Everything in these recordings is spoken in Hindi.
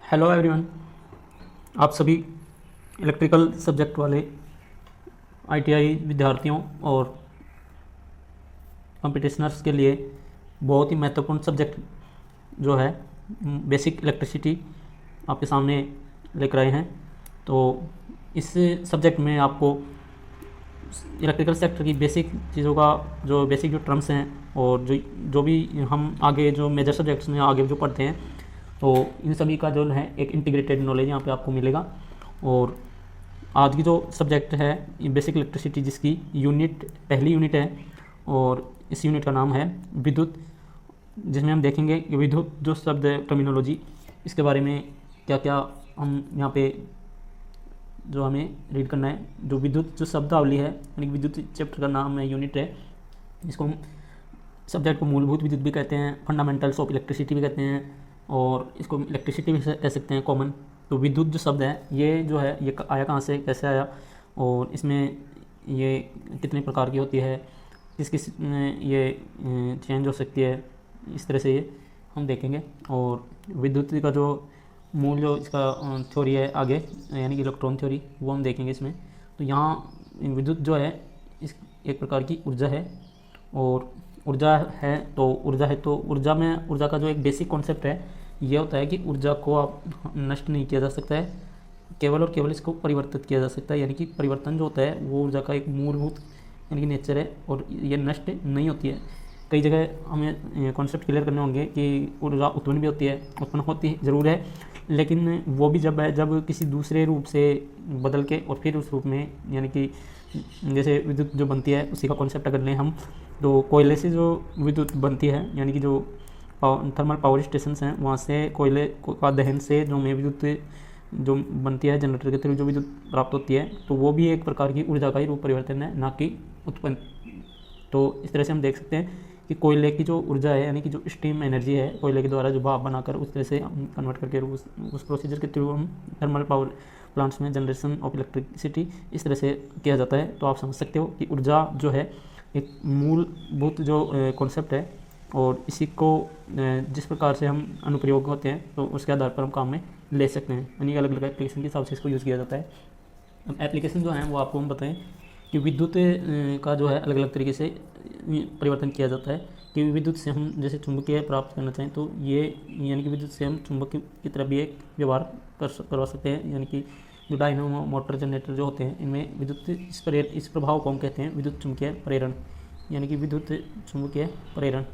Hello everyone. आप सभी इलेक्ट्रिकल सब्जेक्ट वाले आईटीआई विद्यार्थियों और कंपटीशनर्स के लिए बहुत ही महत्वपूर्ण सब्जेक्ट जो है बेसिक इलेक्ट्रिसिटी आपके सामने लेकर आए हैं। तो इस सब्जेक्ट में आपको इलेक्ट्रिकल सेक्टर की बेसिक चीज़ों का जो बेसिक जो टर्म्स हैं और जो भी हम आगे जो मेजर सब्जेक्ट्स में आगे जो पढ़ते हैं तो इन सभी का जो है एक इंटीग्रेटेड नॉलेज यहाँ पे आपको मिलेगा। और आज की जो सब्जेक्ट है बेसिक इलेक्ट्रिसिटी जिसकी यूनिट पहली यूनिट है और इस यूनिट का नाम है विद्युत, जिसमें हम देखेंगे कि विद्युत जो शब्द है टर्मिनोलॉजी इसके बारे में क्या क्या हम यहाँ पे जो हमें रीड करना है। जो विद्युत जो शब्दावली है यानी विद्युत चैप्टर का नाम है यूनिट है, इसको हम सब्जेक्ट को मूलभूत विद्युत भी कहते हैं, फंडामेंटल्स ऑफ इलेक्ट्रिसिटी भी कहते हैं और इसको इलेक्ट्रिसिटी भी कह सकते हैं कॉमन। तो विद्युत जो शब्द है ये जो है ये आया कहाँ से, कैसे आया और इसमें ये कितने प्रकार की होती है, किस किस में ये चेंज हो सकती है, इस तरह से ये हम देखेंगे। और विद्युत का जो मूल जो इसका थ्योरी है आगे यानी कि इलेक्ट्रॉन थ्योरी वो हम देखेंगे इसमें। तो यहाँ विद्युत जो है इस एक प्रकार की ऊर्जा है और ऊर्जा है तो ऊर्जा में ऊर्जा का जो एक बेसिक कॉन्सेप्ट है ये होता है कि ऊर्जा को आप नष्ट नहीं किया जा सकता है, केवल और केवल इसको परिवर्तित किया जा सकता है। यानी कि परिवर्तन जो होता है वो ऊर्जा का एक मूलभूत यानी कि नेचर है और ये नष्ट नहीं होती है। कई जगह हमें कॉन्सेप्ट क्लियर करने होंगे कि ऊर्जा उत्पन्न भी होती है, उत्पन्न होती ज़रूर है, लेकिन वो भी जब किसी दूसरे रूप से बदल के और फिर उस रूप में यानी कि जैसे विद्युत जो बनती है उसी का कॉन्सेप्ट अगर लें हम तो कोयले से जो विद्युत बनती है यानी कि जो थर्मल पावर स्टेशन हैं वहाँ से कोयले का दहन से जो में विद्युत जो बनती है जनरेटर के थ्रू जो विद्युत प्राप्त होती है तो वो भी एक प्रकार की ऊर्जा का ही रूप परिवर्तन है, ना कि उत्पन्न। तो इस तरह से हम देख सकते हैं कि कोयले की जो ऊर्जा है यानी कि जो स्टीम एनर्जी है कोयले के द्वारा जो भाप बनाकर उस तरह से हम कन्वर्ट करके उस प्रोसीजर के थ्रू हम थर्मल पावर प्लांट्स में जनरेशन ऑफ इलेक्ट्रिसिटी इस तरह से किया जाता है। तो आप समझ सकते हो कि ऊर्जा जो है एक मूलभूत जो कॉन्सेप्ट है और इसी को जिस प्रकार से हम अनुप्रयोग होते हैं तो उसके आधार पर हम काम में ले सकते हैं, यानी अलग अलग एप्लीकेशन के हिसाब से इसको यूज़ किया जाता है। अब एप्लीकेशन जो है वो आपको हम बताएं कि विद्युत का जो है अलग अलग तरीके से परिवर्तन किया जाता है कि विद्युत से हम जैसे चुंबकीय प्राप्त करना चाहें तो ये यानी कि विद्युत से हम चुंबक की तरह भी एक व्यवहार करवा सकते हैं। यानी कि जो डायनामो मोटर जनरेटर जो होते हैं इनमें विद्युत इस प्रभाव को हम कहते हैं विद्युत चुंबकीय प्रेरण, यानी कि विद्युत चुंबकीय प्रेरण।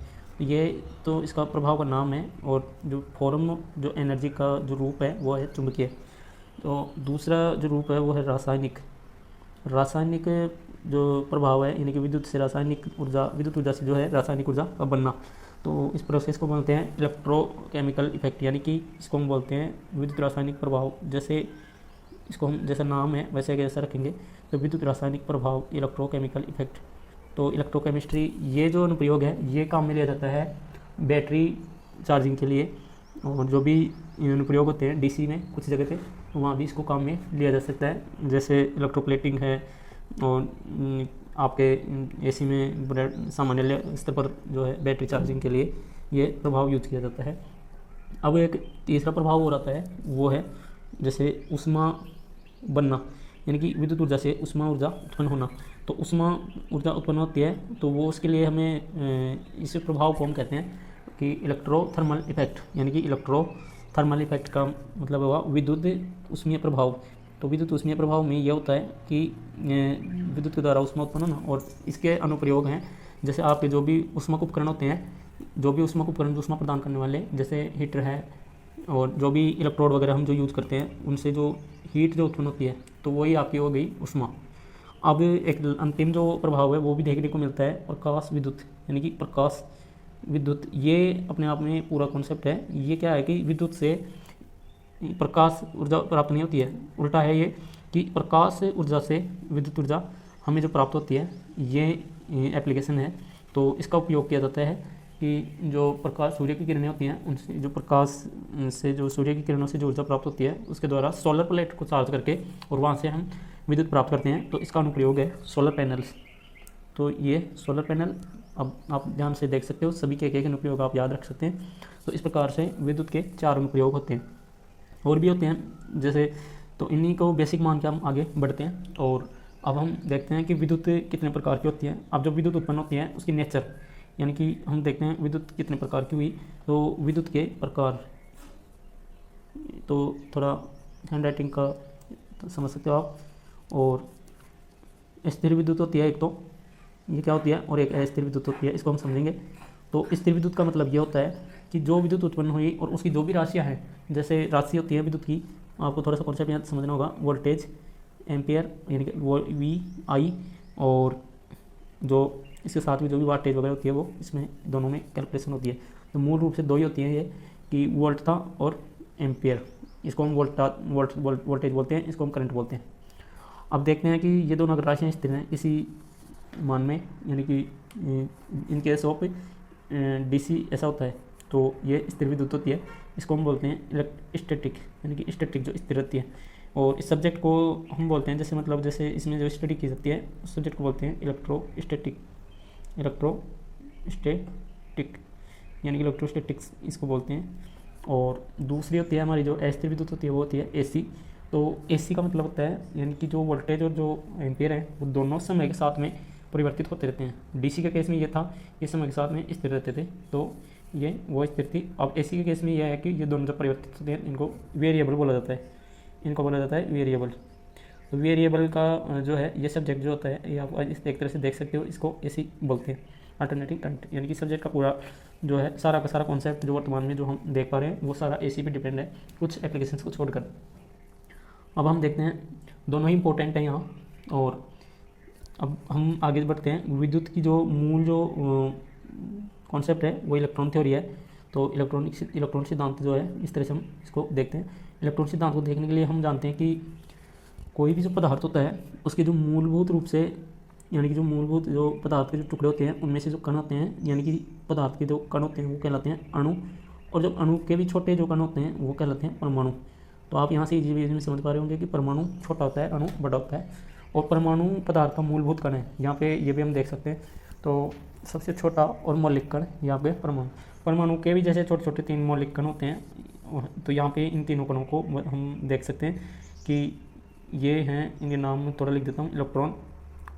ये तो इसका प्रभाव का नाम है और जो फॉर्म जो एनर्जी का जो रूप है वो है चुंबकीय। तो दूसरा जो रूप है वो है रासायनिक जो प्रभाव है यानी कि विद्युत से रासायनिक ऊर्जा विद्युत ऊर्जा से जो है रासायनिक ऊर्जा का बनना। तो इस प्रोसेस को बोलते हैं इलेक्ट्रोकेमिकल इफेक्ट, यानी कि इसको हम बोलते हैं विद्युत रासायनिक प्रभाव। जैसे इसको हम जैसा नाम है वैसे कैसा रखेंगे तो विद्युत रासायनिक प्रभाव इलेक्ट्रोकेमिकल इफेक्ट। तो इलेक्ट्रोकेमिस्ट्री ये जो अनुप्रयोग है ये काम में लिया जाता है बैटरी चार्जिंग के लिए और जो भी अनुप्रयोग होते हैं डीसी में कुछ जगह पे तो वहाँ भी इसको काम में लिया जा सकता है। जैसे इलेक्ट्रोप्लेटिंग है और आपके एसी में सामान्य स्तर पर जो है बैटरी चार्जिंग के लिए ये प्रभाव यूज किया जाता है। अब एक तीसरा प्रभाव हो रहा है वो है जैसे ऊष्मा बनना, यानी कि विद्युत ऊर्जा से ऊष्मा ऊर्जा उत्पन्न होना। तो ऊष्मा ऊर्जा उत्पन्न होती है तो वो उसके लिए हमें इस प्रभाव को हम कहते हैं कि इलेक्ट्रोथर्मल इफेक्ट, यानी कि इलेक्ट्रोथर्मल इफेक्ट का मतलब हुआ विद्युत ऊष्मीय प्रभाव। तो विद्युत ऊष्मीय प्रभाव में यह होता है कि विद्युत के द्वारा ऊष्मा उत्पन्न होना और इसके अनुप्रयोग हैं जैसे आपके जो भी ऊष्मक उपकरण होते हैं, जो भी ऊष्मक उपकरण जो ऊष्मा प्रदान करने वाले जैसे हीटर है और जो भी इलेक्ट्रोड वगैरह हम जो यूज़ करते हैं उनसे जो हीट जो उत्पन्न होती है तो वही आपकी हो गई ऊष्मा। अब एक अंतिम जो प्रभाव है वो भी देखने को मिलता है प्रकाश विद्युत, यानी कि प्रकाश विद्युत। ये अपने आप में पूरा कॉन्सेप्ट है। ये क्या है कि विद्युत से प्रकाश ऊर्जा प्राप्त नहीं होती है, उल्टा है ये कि प्रकाश ऊर्जा से विद्युत ऊर्जा हमें जो प्राप्त होती है ये एप्लीकेशन है। तो इसका उपयोग किया जाता है कि जो प्रकाश सूर्य की किरणें होती हैं उनसे जो प्रकाश से जो सूर्य की किरणों से जो ऊर्जा प्राप्त होती है उसके द्वारा सोलर प्लेट को चार्ज करके और वहाँ से हम विद्युत प्राप्त करते हैं। तो इसका अनुप्रयोग है सोलर पैनल्स। तो ये सोलर पैनल अब आप ध्यान से देख सकते हो, सभी के एक अनुप्रयोग आप याद रख सकते हैं। तो इस प्रकार से विद्युत के 4 अनुप्रयोग होते हैं। और भी होते हैं जैसे, तो इन्हीं को बेसिक मान के हम आगे बढ़ते हैं। और अब हम देखते हैं कि विद्युत कितने प्रकार की होती है। अब जो विद्युत उत्पन्न होती है उसकी नेचर, यानी कि हम देखते हैं विद्युत कितने प्रकार की हुई। तो विद्युत के प्रकार, तो थोड़ा हैंड राइटिंग का तो समझ सकते हो आप। और स्थिर विद्युत होती है एक, तो ये क्या होती है, और एक अस्थिर विद्युत होती है, इसको हम समझेंगे। तो स्थिर विद्युत का मतलब ये होता है कि जो विद्युत उत्पन्न हुई और उसकी जो भी राशियाँ हैं, जैसे राशि होती है विद्युत की, आपको थोड़ा सा कॉन्सेप्ट यहाँ समझना होगा। वोल्टेज, एम्पियर यानी कि वो वी आई, और जो इसके साथ में जो भी वाटेज वगैरह होती है वो इसमें दोनों में कैलकुलेशन होती है। तो मूल रूप से दो ही होती हैं ये, कि वोल्ट था और एम्पियर। इसको हम वोल्टेज बोलते हैं, इसको हम करंट बोलते हैं। अब देखते हैं कि ये दोनों अगर राशियाँ स्थिर हैं इसी मान में, यानी कि इन केस ऑफ डीसी ऐसा होता है, तो ये स्थिर विद्युत होती है। इसको हम बोलते हैं स्टैटिक, यानी कि स्टैटिक जो स्थिर रहती है। और इस सब्जेक्ट को हम बोलते हैं, जैसे मतलब जैसे इसमें जो स्टडी की जाती है उस सब्जेक्ट को बोलते हैं इलेक्ट्रोस्टैटिक, यानी कि इलेक्ट्रोस्टैटिक्स इसको बोलते हैं। और दूसरी होती है हमारी जो अस्थिर विद्युत होती है वो होती है एसी। तो एसी का मतलब होता है यानी कि जो वोल्टेज और जो एम्पियर है वो दोनों समय के साथ में परिवर्तित होते रहते हैं। डीसी के केस में ये था, ये समय के साथ में स्थिर रहते थे, तो ये वो स्थिर थी। अब एसी के केस में यह है कि ये दोनों जब परिवर्तित होते हैं इनको वेरिएबल बोला जाता है, इनको बोला जाता है वेरिएबल। तो वेरिएबल का जो है ये सब्जेक्ट जो होता है, ये आप इस एक तरह से देख सकते हो, इसको एसी बोलते हैं, अल्टरनेटिंग करंट। यानी कि सब्जेक्ट का पूरा जो है सारा का सारा कॉन्सेप्ट जो वर्तमान में जो हम देख पा रहे हैं वो सारा एसी पे डिपेंड है, कुछ एप्लीकेशंस को छोड़कर। अब हम देखते हैं, दोनों ही इंपॉर्टेंट है यहाँ। और अब हम आगे बढ़ते हैं। विद्युत की जो मूल जो कॉन्सेप्ट है वो इलेक्ट्रॉन थ्योरी है। तो इलेक्ट्रॉन सिद्धांत जो है इस तरह से हम इसको देखते हैं। इलेक्ट्रॉन सिद्धांत को देखने के लिए हम जानते हैं कि कोई भी जो पदार्थ होता है उसके जो मूलभूत रूप से, यानी कि जो मूलभूत जो पदार्थ के जो टुकड़े होते हैं उनमें से जो कण होते हैं, यानी कि पदार्थ के जो कण होते हैं वो कहलाते हैं अणु। और जो अणु के भी छोटे जो कण होते हैं वो कहलाते हैं परमाणु। तो आप यहाँ से इजीली में समझ पा रहे होंगे कि परमाणु छोटा होता है, अणु बड़ा होता है। और परमाणु पदार्थ का मूलभूत कण है, यहाँ पे ये भी हम देख सकते हैं। तो सबसे छोटा और मौलिक कण यहाँ पे परमाणु के भी जैसे छोटे छोटे 3 मौलिक कण होते हैं, तो यहाँ पे इन तीनों कणों को हम देख सकते हैं कि ये हैं, इनके नाम में थोड़ा लिख देता हूँ, इलेक्ट्रॉन,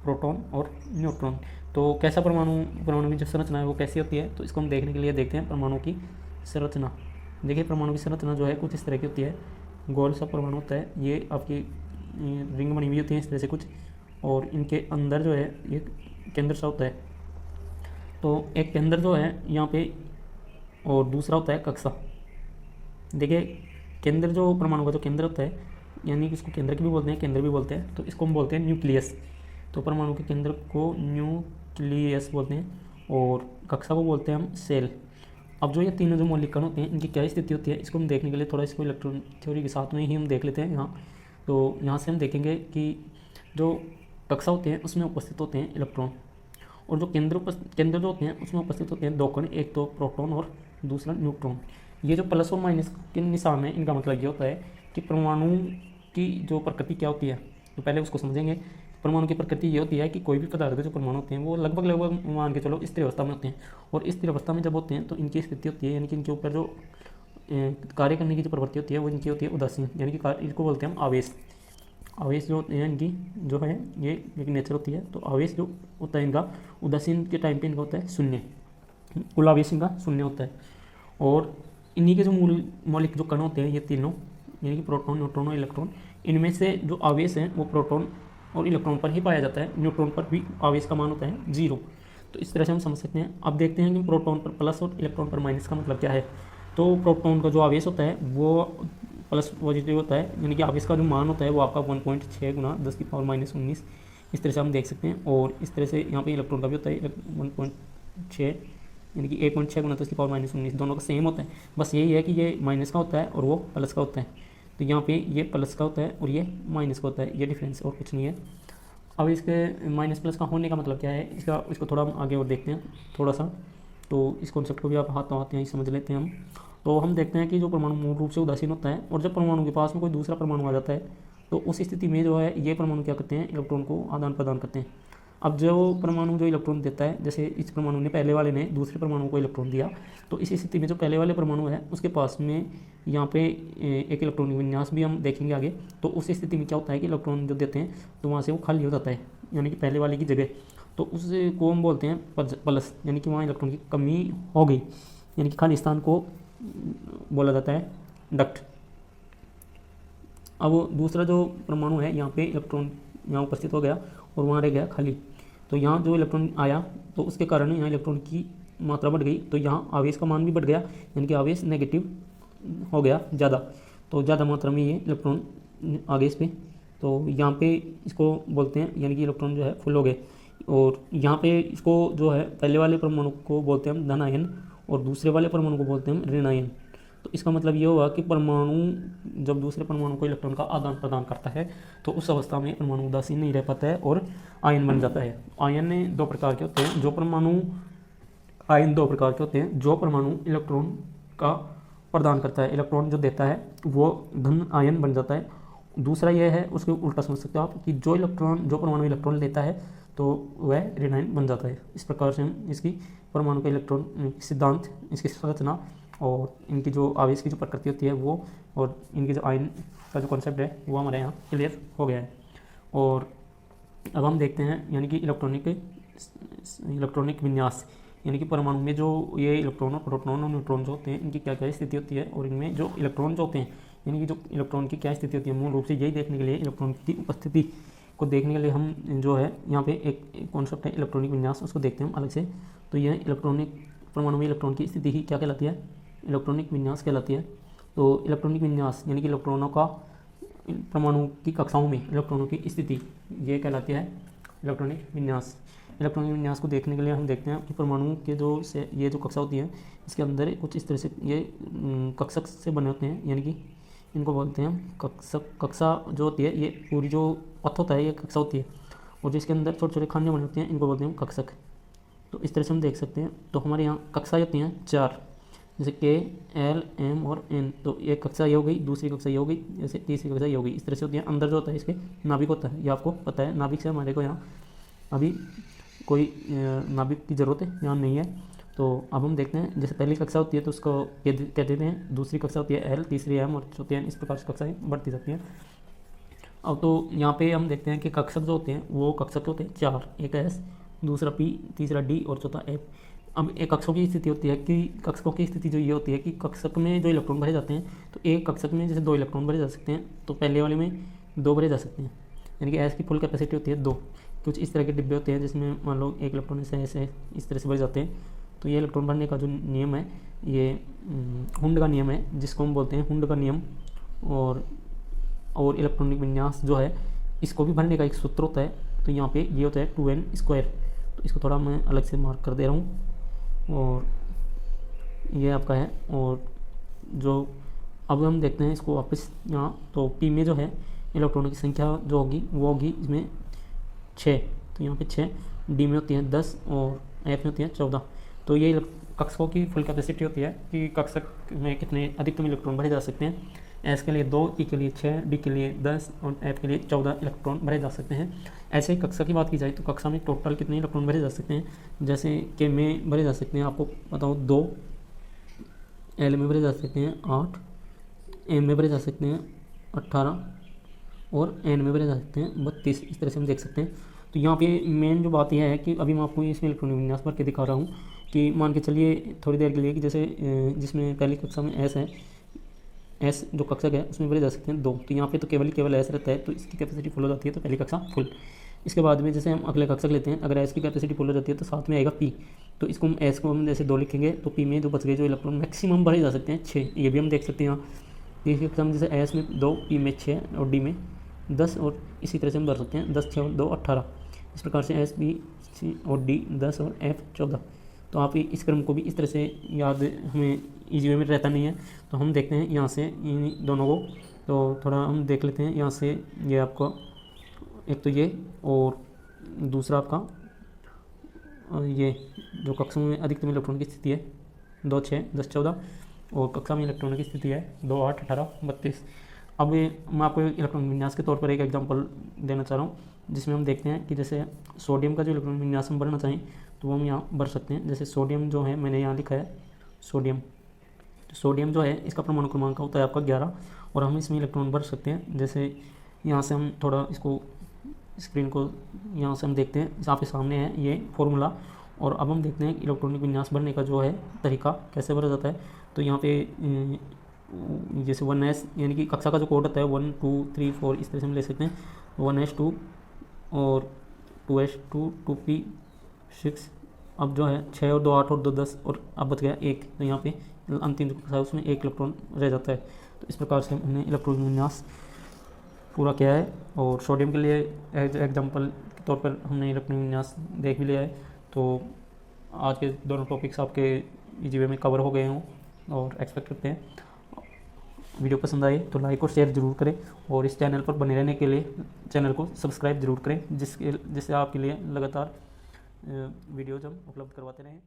प्रोटॉन और न्यूट्रॉन। तो कैसा परमाणु की जो संरचना है वो कैसी होती है, तो इसको हम देखने के लिए देखते हैं परमाणु की संरचना। देखिए परमाणु की संरचना जो है कुछ इस तरह की होती है, गोल सा परमाणु होता है, ये आपकी रिंग बनी हुई होती है इस तरह से कुछ, और इनके अंदर जो है एक केंद्र सा होता है। तो एक केंद्र जो है यहाँ पे, और दूसरा होता है कक्षा। देखिए केंद्र जो परमाणु का जो केंद्र होता है, यानी कि इसको केंद्र भी बोलते हैं, केंद्र भी बोलते हैं, तो इसको हम बोलते हैं न्यूक्लियस। तो परमाणु के केंद्र को न्यूक्लियस बोलते हैं और कक्षा को बोलते हैं हम सेल। अब जो ये तीनों जो मौलिक कण होते हैं इनकी क्या स्थिति होती है इसको हम देखने के लिए थोड़ा इसको इलेक्ट्रॉन थ्योरी के साथ में ही हम देख लेते हैं यहाँ। तो यहाँ से हम देखेंगे कि जो कक्षा होते हैं उसमें उपस्थित होते हैं इलेक्ट्रॉन, और जो केंद्र जो होते हैं उसमें उपस्थित होते हैं 2 कण, एक तो प्रोटॉन और दूसरा न्यूट्रॉन। ये जो प्लस और माइनस के निशान है इनका मतलब ये होता है कि परमाणु की जो प्रकृति क्या होती है, तो पहले उसको समझेंगे। परमाणु की प्रकृति ये होती है कि कोई भी पदार्थ के जो परमाणु होते हैं वो लगभग मान के चलो स्थिर अवस्था में होते हैं, और स्थिर अवस्था में जब होते हैं तो इनकी स्थिति होती है, यानी कि इनके ऊपर जो कार्य करने की जो प्रवृत्ति होती है वो इनकी होती है उदासीन, यानी कि इनको बोलते हैं हम आवेश। आवेश जो होते हैं इनकी जो है ये एक नेचर होती है। तो आवेश जो होता है इनका उदासीन के टाइम पे इनका होता है 0, कुल आवेश इनका 0 होता है। और इन्हीं के जो मौलिक जो कण होते हैं ये तीनों, यानी कि प्रोटॉन, न्यूट्रॉन और इलेक्ट्रॉन, इनमें से जो आवेश है वो प्रोटॉन और इलेक्ट्रॉन पर ही पाया जाता है, न्यूट्रॉन पर भी आवेश का मान होता है 0। तो इस तरह से हम समझ सकते हैं। अब देखते हैं कि प्रोटॉन पर प्लस और इलेक्ट्रॉन पर माइनस का मतलब क्या है। तो प्रोटॉन का जो आवेश होता है वो प्लस पॉजिटिव होता है, यानी कि आवेश का जो मान होता है वो आपका 1.6 गुना 10⁻⁻19 इस तरह से हम देख सकते हैं। और इस तरह से यहाँ पे इलेक्ट्रॉन का भी होता है 1.6, यानी कि 1.6 गुना 10⁻⁻19, दोनों का सेम होता है। बस यही है कि ये माइनस का होता है और वो प्लस का होता है। तो यहाँ पे ये प्लस का होता है और ये माइनस का होता है, ये डिफरेंस और कुछ नहीं है। अब इसके माइनस प्लस का होने का मतलब क्या है इसको थोड़ा हम आगे और देखते हैं थोड़ा सा। तो इस कॉन्सेप्ट को भी आप हाथों हाथ यहाँ समझ लेते हैं हम। तो हम देखते हैं कि जो परमाणु मूल रूप से उदासीन होता है, और जब परमाणु के पास में कोई दूसरा परमाणु आ जाता है तो उस स्थिति में जो है ये परमाणु क्या करते हैं, इलेक्ट्रॉन को आदान प्रदान करते हैं। अब जो परमाणु जो इलेक्ट्रॉन देता है, जैसे इस परमाणु ने, पहले वाले ने दूसरे परमाणु को इलेक्ट्रॉन दिया, तो इस स्थिति में जो पहले वाले परमाणु है उसके पास में यहाँ पे एक इलेक्ट्रॉनिक विन्यास भी हम देखेंगे आगे। तो उस स्थिति में क्या होता है कि इलेक्ट्रॉन जो देते हैं तो वहाँ से वो खाली हो जाता है, यानी कि पहले वाले की जगह, तो उसको हम बोलते हैं प्लस, यानी कि वहाँ इलेक्ट्रॉन की कमी हो गई, यानी कि खाली स्थान को बोला जाता है डक्ट। अब दूसरा जो परमाणु है यहाँ पे इलेक्ट्रॉन यहाँ उपस्थित हो गया और वहाँ रह गया खाली, तो यहाँ जो इलेक्ट्रॉन आया तो उसके कारण यहाँ इलेक्ट्रॉन की मात्रा बढ़ गई, तो यहाँ आवेश का मान भी बढ़ गया, यानी कि आवेश नेगेटिव हो गया ज़्यादा, तो ज़्यादा मात्रा में ये इलेक्ट्रॉन आगे इस पे, तो यहाँ पे इसको बोलते हैं, यानी कि इलेक्ट्रॉन जो है फुल हो गए। और यहाँ पे इसको जो है पहले वाले परमाणु को बोलते हैं हम धन आयन और दूसरे वाले परमाणु को बोलते हैं हम ऋण आयन। तो इसका मतलब ये हुआ कि परमाणु जब दूसरे परमाणु को इलेक्ट्रॉन का आदान प्रदान करता है तो उस अवस्था में परमाणु उदासीन नहीं रह पाता है और आयन बन जाता है। आयन दो प्रकार के होते हैं, जो परमाणु आयन दो प्रकार के होते हैं, जो परमाणु इलेक्ट्रॉन का प्रदान करता है, इलेक्ट्रॉन जो देता है वो धन आयन बन जाता है। दूसरा यह है, उसके उल्टा समझ सकते हो आप कि जो परमाणु इलेक्ट्रॉन लेता है तो वह ऋण आयन बन जाता है। इस प्रकार से हम इसकी परमाणु का इलेक्ट्रॉन सिद्धांत, इसकी संरचना और इनकी जो आवेश की जो प्रकृति होती है वो, और इनके जो आयन का जो कॉन्सेप्ट है वो हमारे यहाँ क्लियर हो गया है। और अब हम देखते हैं यानी कि इलेक्ट्रॉनिक विन्यास, यानी कि परमाणु में जो ये इलेक्ट्रॉन और प्रोटॉन और न्यूट्रॉन जो होते हैं इनकी क्या क्या स्थिति होती है, और इनमें जो इलेक्ट्रॉन जो होते हैं यानी कि जो इलेक्ट्रॉन की क्या स्थिति होती है। मूल रूप से यही देखने के लिए, इलेक्ट्रॉन की उपस्थिति को देखने के लिए हम जो है यहाँ पे एक कॉन्सेप्ट है इलेक्ट्रॉनिक विन्यास, उसको देखते हैं हम अलग से। तो यह इलेक्ट्रॉनिक परमाणु में इलेक्ट्रॉन की स्थिति ही क्या कहलाती है, इलेक्ट्रॉनिक विन्यास कहलाती है। तो इलेक्ट्रॉनिक विन्यास यानी कि इलेक्ट्रॉनों का परमाणु की कक्षाओं में इलेक्ट्रॉनों की स्थिति, ये कहलाती है इलेक्ट्रॉनिक विन्यास। इलेक्ट्रॉनिक विन्यास को देखने के लिए हम देखते हैं कि परमाणु के ये जो कक्षा होती है इसके अंदर कुछ इस तरह से ये कक्षक से बने होते हैं, यानी कि इनको बोलते हैं कक्षक। कक्षा जो होती है ये पूरी जो पथ होता है ये कक्षा होती है, और जिसके अंदर छोटे छोटे खाने बने होते हैं इनको बोलते हैं कक्षक। तो इस तरह से हम देख सकते हैं। तो हमारे यहाँ कक्षाएं होती हैं 4, जैसे के, एल, एम और एन। तो एक कक्षा ये हो गई, दूसरी कक्षा ये हो गई, जैसे तीसरी कक्षा ये हो गई, इस तरह से होती है। अंदर जो होता है इसके नाभिक होता है, ये आपको पता है। नाभिक से हमारे को यहाँ अभी कोई नाभिक की ज़रूरत है यहाँ नहीं है। तो अब हम देखते हैं, जैसे पहली कक्षा होती है तो उसको कहते हैं, दूसरी कक्षा होती है एल, तीसरी एम और चौथी एन, इस प्रकार से कक्षाएँ बढ़ती जाती हैं। अब तो यहाँ पे हम देखते हैं कि कक्षक जो होते हैं वो कक्षक होते हैं 4, एक एस, दूसरा पी, तीसरा डी और चौथा एफ। अब एक कक्षकों की स्थिति होती है कि कक्षकों की स्थिति जो ये होती है कि कक्षक में जो इलेक्ट्रॉन भरे जाते हैं, तो एक कक्षक में जैसे 2 इलेक्ट्रॉन भरे जा सकते हैं, तो पहले वाले में 2 भरे जा सकते हैं, यानी कि एस की फुल कैपेसिटी होती है 2। कुछ इस तरह के डिब्बे होते हैं जिसमें मान लो एक इलेक्ट्रॉन से ऐसे इस तरह से भर जाते हैं। तो ये इलेक्ट्रॉन भरने का जो नियम है ये हुंड का नियम है, जिसको हम बोलते हैं हुंड का नियम। और इलेक्ट्रॉनिक विन्यास जो है इसको भी भरने का एक सूत्र होता है। तो यहाँ पे ये होता है 2n²। तो इसको थोड़ा मैं अलग से मार्क कर दे रहा हूँ, और ये आपका है। और जो अब हम देखते हैं इसको वापस यहाँ, तो पी में जो है इलेक्ट्रॉनों की संख्या जो होगी वो होगी इसमें 6, तो यहाँ पे 6, डी में होती है 10 और एफ में होती है 14। तो ये कक्षकों की फुल कैपेसिटी होती है कि कक्षक में कितने अधिकतम इलेक्ट्रॉन भरे जा सकते हैं। एस के लिए 2, ई के लिए 6, डी के लिए 10 और एफ के लिए 14 इलेक्ट्रॉन भरे जा सकते हैं। ऐसे ही कक्षा की बात की जाए तो कक्षा में टोटल कितने इलेक्ट्रॉन भरे जा सकते हैं, जैसे के में भरे जा सकते हैं, आपको बताऊँ 2, एल में भरे जा सकते हैं 8, एम में भरे जा सकते हैं 18 और एन में भरे जा सकते हैं 32। इस तरह से हम देख सकते हैं। तो यहाँ पे मेन जो बात यह है कि अभी मैं आपको इसमें इलेक्ट्रॉनिक विन्यास भर के दिखा रहा हूँ कि मान के चलिए थोड़ी देर के लिए कि जैसे जिसमें पहली कक्षा में एस है, एस जो कक्षक है उसमें भरे जा सकते हैं 2। तो यहाँ पे तो केवल एस रहता है, तो इसकी कैपेसिटी फुल हो जाती है, तो पहली कक्षा फुल। इसके बाद में जैसे हम अगले कक्षक लेते हैं, अगर एस की कैपेसिटी फुल हो जाती है तो साथ में आएगा पी। तो इसको हम एस को हम जैसे 2 लिखेंगे, तो पी में जो बच गए जो इलेक्ट्रॉन मैक्सिमम भरे जा सकते हैं 6, ये भी हम देख सकते हैं यहाँ। तीसरी कक्षा में जैसे एस में 2, पी में 6 और डी में 10, और इसी तरह से हम भर सकते हैं 10, 6 और 2 18। इस प्रकार से एस, बी, सी और डी 10 और एफ 14। तो आप इस क्रम को भी इस तरह से याद, हमें ईजी वे में रहता नहीं है, तो हम देखते हैं यहाँ से इन दोनों को। तो थोड़ा हम देख लेते हैं यहाँ से, ये आपका एक तो ये और दूसरा आपका ये जो कक्षा में अधिकतम इलेक्ट्रॉन की स्थिति है 2, 6, 10, 14, और कक्षा में इलेक्ट्रॉन की स्थिति है 2, 8, 18, 32। अब मैं आपको इलेक्ट्रॉन विन्यास के तौर पर एक एग्जांपल देना चाह रहा हूँ, जिसमें हम देखते हैं कि जैसे सोडियम का जो इलेक्ट्रॉन विन्यास हम भरना चाहें तो वो हम यहाँ भर सकते हैं। जैसे सोडियम जो है मैंने यहाँ लिखा है सोडियम, तो सोडियम जो है इसका परमाणु क्रमांक होता है आपका 11 और हम इसमें इलेक्ट्रॉन भर सकते हैं। जैसे यहाँ से हम थोड़ा इसको स्क्रीन को यहाँ से हम देखते हैं, आपके सामने है ये फॉर्मूला। और अब हम देखते हैं इलेक्ट्रॉनिक विन्यास भरने का जो है तरीका कैसे भरा जाता है। तो यहाँ पे जैसे 1s यानी कि कक्षा का जो कोड होता है 1 2 3 4 इस तरह से हम ले सकते हैं। 1s2 और 2s2 2p6, अब जो है 6 और 2 8 और 2 10 और अब बच गया 1, तो यहाँ पे अंतिम जो कक्षा है उसमें 1 इलेक्ट्रॉन रह जाता है। तो इस प्रकार से हमने इलेक्ट्रॉनिक विन्यास पूरा किया है। और सोडियम के लिए एग्जाम्पल के तौर पर हमने इलेक्ट्रॉनिक विन्यास देख भी लिया है। तो आज के दोनों टॉपिक्स आपके इजी वे में कवर हो गए हों और एक्सपेक्ट करते हैं वीडियो पसंद आए तो लाइक और शेयर ज़रूर करें, और इस चैनल पर बने रहने के लिए चैनल को सब्सक्राइब ज़रूर करें, जिससे आपके लिए लगातार वीडियोज़ हम उपलब्ध करवाते रहें।